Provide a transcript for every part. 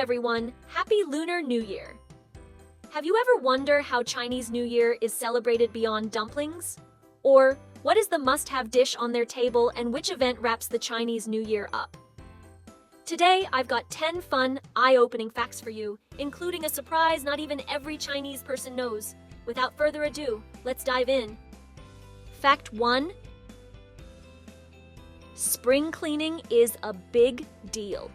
everyone, happy Lunar New Year! Have you ever wondered how Chinese New Year is celebrated beyond dumplings? Or what is the must-have dish on their table and which event wraps the Chinese New Year up? Today, I've got 10 fun, eye-opening facts for you, including a surprise not even every Chinese person knows. Without further ado, let's dive in. Fact 1. Spring cleaning is a big deal.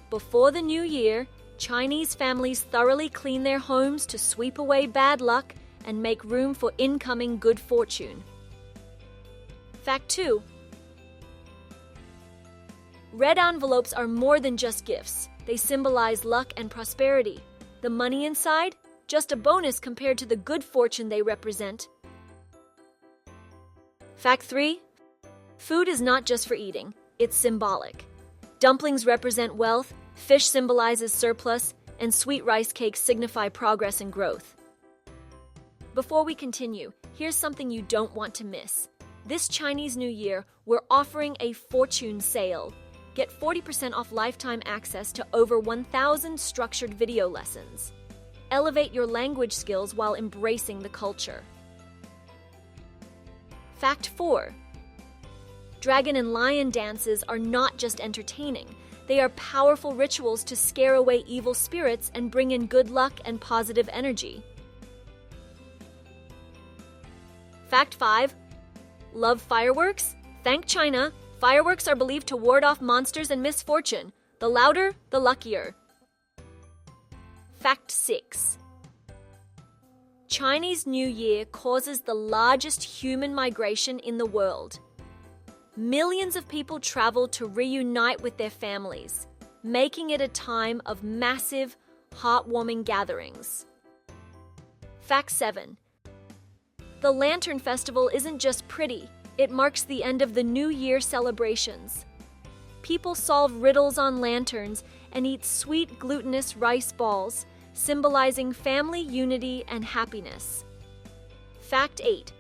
Before the new year, Chinese families thoroughly clean their homes to sweep away bad luck and make room for incoming good fortune. Fact 2. Red envelopes are more than just gifts. They symbolize luck and prosperity. The money inside? Just a bonus compared to the good fortune they represent. Fact 3. Food is not just for eating, it's symbolic. Dumplings represent wealth, fish symbolizes surplus, and sweet rice cakes signify progress and growth. Before we continue, here's something you don't want to miss. This Chinese New Year, we're offering a fortune sale. Get 40% off lifetime access to over 1,000 structured video lessons. Elevate your language skills while embracing the culture. Fact 4. Dragon and lion dances are not just entertaining. They are powerful rituals to scare away evil spirits and bring in good luck and positive energy. Fact 5. Love fireworks? Thank China, fireworks are believed to ward off monsters and misfortune. The louder, the luckier. Fact 6. Chinese New Year causes the largest human migration in the world. Millions of people travel to reunite with their families, making it a time of massive, heartwarming gatherings. Fact 7. The Lantern Festival isn't just pretty, it marks the end of the New Year celebrations. People solve riddles on lanterns and eat sweet glutinous rice balls, symbolizing family unity and happiness. Fact 8.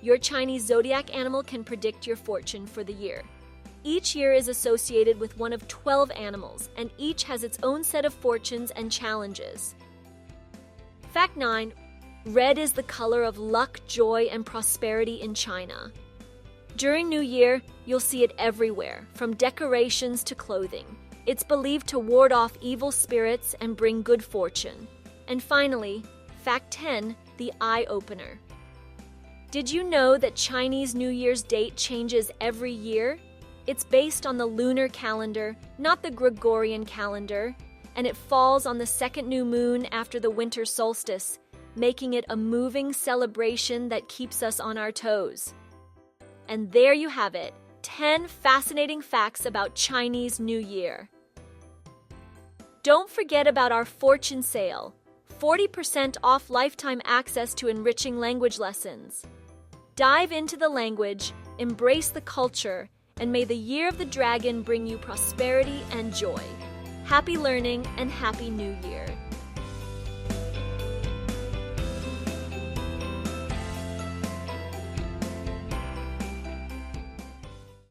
Your Chinese Zodiac animal can predict your fortune for the year. Each year is associated with one of 12 animals, and each has its own set of fortunes and challenges. Fact 9. Red is the color of luck, joy, and prosperity in China. During New Year, you'll see it everywhere, from decorations to clothing. It's believed to ward off evil spirits and bring good fortune. And finally, Fact 10, the eye-opener. Did you know that Chinese New Year's date changes every year? It's based on the lunar calendar, not the Gregorian calendar, and it falls on the second new moon after the winter solstice, making it a moving celebration that keeps us on our toes. And there you have it, 10 fascinating facts about Chinese New Year. Don't forget about our fortune sale, 40% off lifetime access to enriching language lessons. Dive into the language, embrace the culture, and may the Year of the Dragon bring you prosperity and joy. Happy learning and Happy New Year!